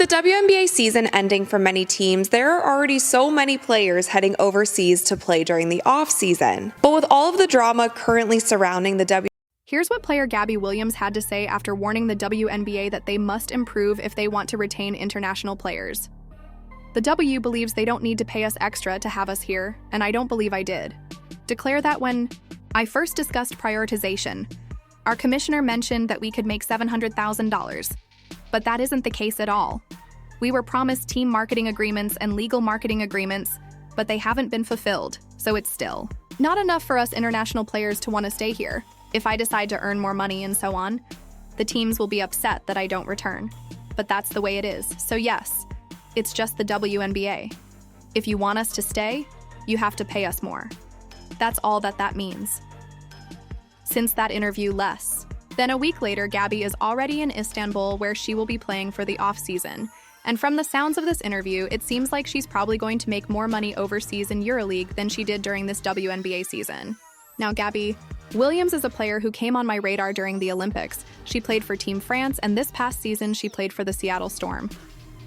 With the WNBA season ending for many teams, there are already so many players heading overseas to play during the off-season. But with all of the drama currently surrounding the Here's what player Gabby Williams had to say after warning the WNBA that they must improve if they want to retain international players. The W believes they don't need to pay us extra to have us here, and I don't believe I did. Declare that when I first discussed prioritization, our commissioner mentioned that we could make $700,000. But that isn't the case at all. We were promised team marketing agreements and legal marketing agreements, but they haven't been fulfilled, so it's still not enough for us international players to want to stay here. If I decide to earn more money and so on, the teams will be upset that I don't return. But that's the way it is. So yes, it's just the WNBA. If you want us to stay, you have to pay us more. That's all that means. Since that interview, less. Then a week later, Gabby is already in Istanbul, where she will be playing for the off-season. And from the sounds of this interview, it seems like she's probably going to make more money overseas in EuroLeague than she did during this WNBA season. Now, Gabby Williams is a player who came on my radar during the Olympics. She played for Team France, and this past season, she played for the Seattle Storm.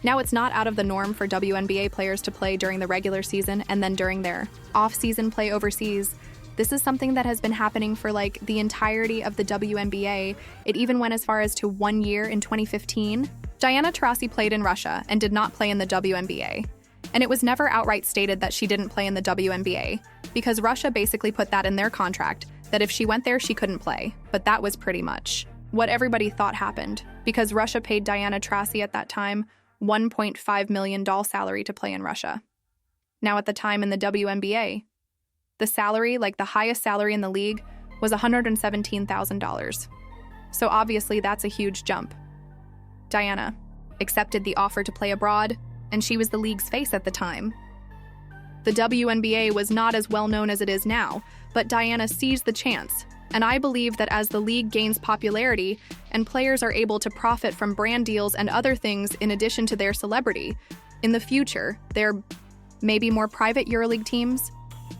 Now, it's not out of the norm for WNBA players to play during the regular season and then during their off-season play overseas. This is something that has been happening for like the entirety of the WNBA. It even went as far as to 1 year in 2015. Diana Taurasi played in Russia and did not play in the WNBA. And it was never outright stated that she didn't play in the WNBA, because Russia basically put that in their contract, that if she went there, she couldn't play. But that was pretty much what everybody thought happened, because Russia paid Diana Taurasi at that time $1.5 million salary to play in Russia. Now at the time in the WNBA, the salary, like the highest salary in the league, was $117,000. So obviously that's a huge jump. Diana accepted the offer to play abroad, and she was the league's face at the time. The WNBA was not as well known as it is now, but Diana seized the chance, and I believe that as the league gains popularity and players are able to profit from brand deals and other things in addition to their celebrity, in the future, there may be more private EuroLeague teams.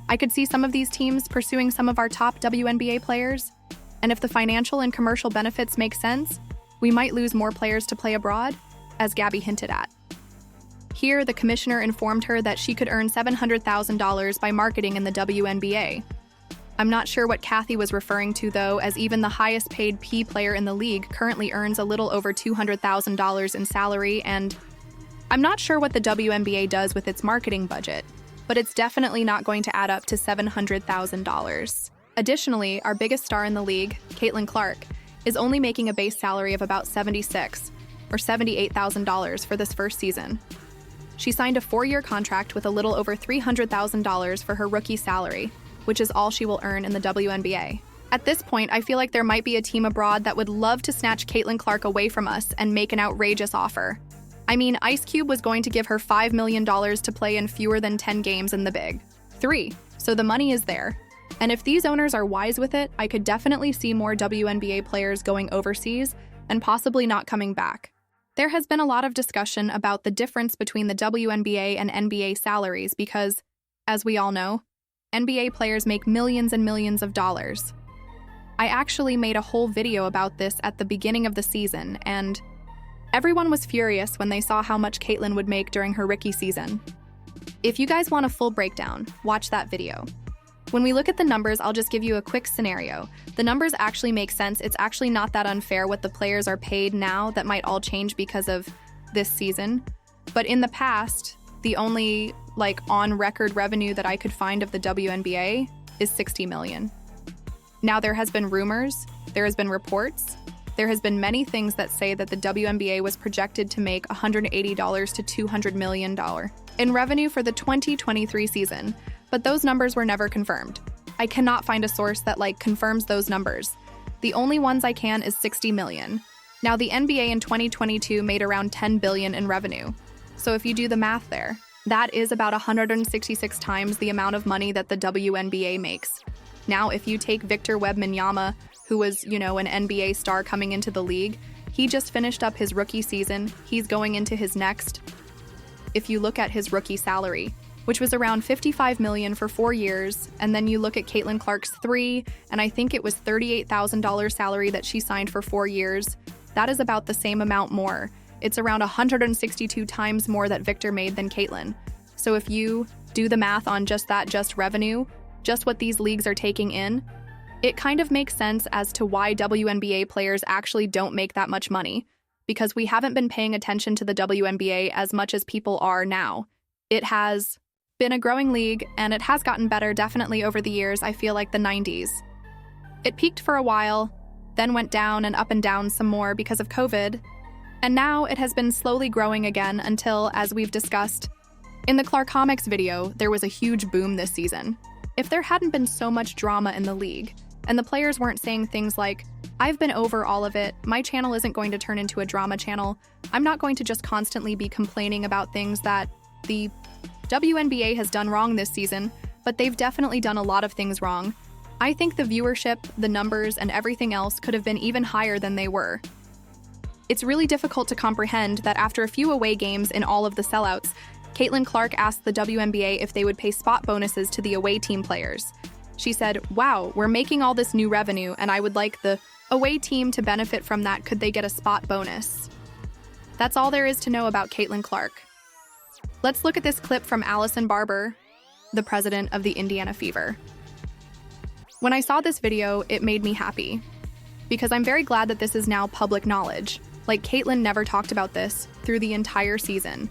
I could see some of these teams pursuing some of our top WNBA players, and if the financial and commercial benefits make sense, we might lose more players to play abroad, as Gabby hinted at. Here, the commissioner informed her that she could earn $700,000 by marketing in the WNBA. I'm not sure what Kathy was referring to, though, as even the highest paid P player in the league currently earns a little over $200,000 in salary, and I'm not sure what the WNBA does with its marketing budget, but it's definitely not going to add up to $700,000. Additionally, our biggest star in the league, Caitlin Clark, is only making a base salary of about $76,000 or $78,000 for this first season. She signed a 4-year contract with a little over $300,000 for her rookie salary, which is all she will earn in the WNBA. At this point, I feel like there might be a team abroad that would love to snatch Caitlin Clark away from us and make an outrageous offer. I mean, Ice Cube was going to give her $5 million to play in fewer than 10 games in the Big 3, so the money is there. And if these owners are wise with it, I could definitely see more WNBA players going overseas and possibly not coming back. There has been a lot of discussion about the difference between the WNBA and NBA salaries because, as we all know, NBA players make millions and millions of dollars. I actually made a whole video about this at the beginning of the season, and everyone was furious when they saw how much Caitlin would make during her rookie season. If you guys want a full breakdown, watch that video. When we look at the numbers, I'll just give you a quick scenario. The numbers actually make sense. It's actually not that unfair what the players are paid now. That might all change because of this season. But in the past, the only on-record revenue that I could find of the WNBA is $60 million. Now there has been rumors, there has been reports, there has been many things that say that the WNBA was projected to make $180 to $200 million in revenue for the 2023 season. But those numbers were never confirmed. I cannot find a source that confirms those numbers. The only ones I can is $60 million. Now the NBA in 2022 made around $10 billion in revenue. So if you do the math there, that is about 166 times the amount of money that the WNBA makes. Now if you take Victor Wembanyama, who was, an NBA star coming into the league, he just finished up his rookie season. He's going into his next. If you look at his rookie salary, which was around $55 million for 4 years, and then you look at Caitlin Clark's 3, and I think it was $38,000 salary that she signed for 4 years, that is about the same amount more. it's around 162 times more that Victor made than Caitlyn. So if you do the math on just revenue, just what these leagues are taking in, it kind of makes sense as to why WNBA players actually don't make that much money, because we haven't been paying attention to the WNBA as much as people are now. It has been a growing league, and it has gotten better definitely over the years. I feel like the 90s. It peaked for a while, then went down and down some more because of COVID, and now it has been slowly growing again until, as we've discussed, in the Clarkomics video, there was a huge boom this season. If there hadn't been so much drama in the league, and the players weren't saying things like, "I've been over all of it, my channel isn't going to turn into a drama channel, I'm not going to just constantly be complaining about things that the WNBA has done wrong this season," but they've definitely done a lot of things wrong. I think the viewership, the numbers, and everything else could have been even higher than they were. It's really difficult to comprehend that after a few away games in all of the sellouts, Caitlin Clark asked the WNBA if they would pay spot bonuses to the away team players. She said, "Wow, we're making all this new revenue, and I would like the away team to benefit from that. Could they get a spot bonus?" That's all there is to know about Caitlin Clark. Let's look at this clip from Allison Barber, the president of the Indiana Fever. When I saw this video, it made me happy, because I'm very glad that this is now public knowledge. Like, Caitlin never talked about this through the entire season.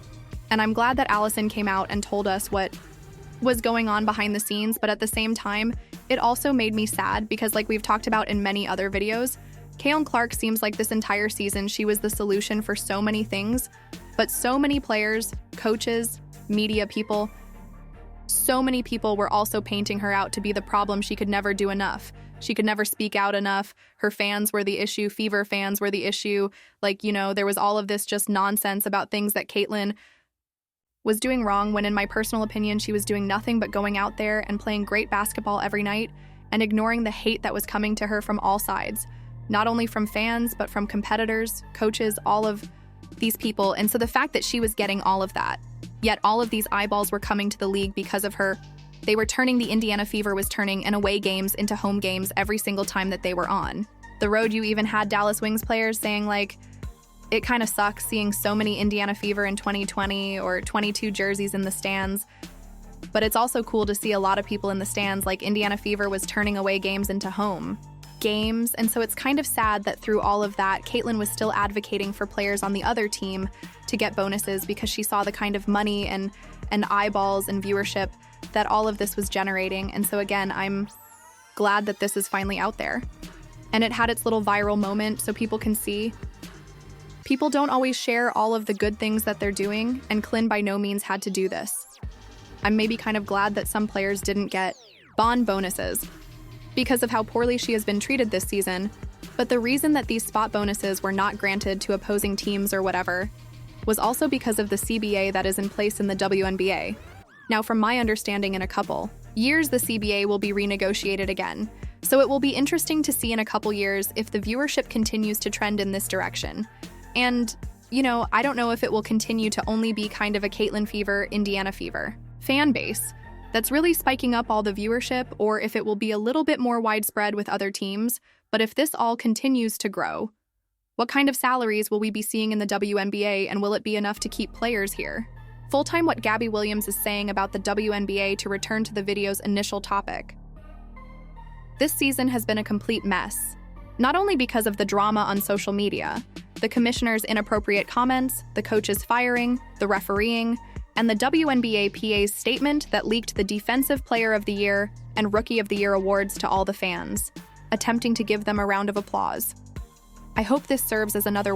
And I'm glad that Allison came out and told us what was going on behind the scenes, but at the same time, it also made me sad because, like we've talked about in many other videos, Caitlin Clark seems like this entire season she was the solution for so many things, but so many players, coaches, media people, so many people were also painting her out to be the problem. She could never do enough. She could never speak out enough. Her fans were the issue. Fever fans were the issue. Like, there was all of this just nonsense about things that Caitlin was doing wrong, when in my personal opinion, she was doing nothing but going out there and playing great basketball every night and ignoring the hate that was coming to her from all sides, not only from fans, but from competitors, coaches, all of these people. And so the fact that she was getting all of that, yet all of these eyeballs were coming to the league because of her. They were turning the Indiana Fever was turning and away games into home games every single time that they were on the road. You even had Dallas Wings players saying, like, it kind of sucks seeing so many Indiana Fever in 2020 or 22 jerseys in the stands. But it's also cool to see a lot of people in the stands, like Indiana Fever was turning away games into home games. And so it's kind of sad that through all of that, Caitlin was still advocating for players on the other team to get bonuses because she saw the kind of money and eyeballs and viewership that all of this was generating. And so again, I'm glad that this is finally out there. And it had its little viral moment so people can see. People don't always share all of the good things that they're doing, and Clyn by no means had to do this. I'm maybe kind of glad that some players didn't get bond bonuses because of how poorly she has been treated this season, but the reason that these spot bonuses were not granted to opposing teams or whatever was also because of the CBA that is in place in the WNBA. Now, from my understanding, in a couple years, the CBA will be renegotiated again, so it will be interesting to see in a couple years if the viewership continues to trend in this direction. And, I don't know if it will continue to only be kind of a Caitlin Fever, Indiana Fever fan base that's really spiking up all the viewership, or if it will be a little bit more widespread with other teams. But if this all continues to grow, what kind of salaries will we be seeing in the WNBA, and will it be enough to keep players here? Full-time what Gabby Williams is saying about the WNBA to return to the video's initial topic. This season has been a complete mess, not only because of the drama on social media, the commissioner's inappropriate comments, the coach's firing, the refereeing, and the WNBA PA's statement that leaked the Defensive Player of the Year and Rookie of the Year awards to all the fans, attempting to give them a round of applause. I hope this serves as another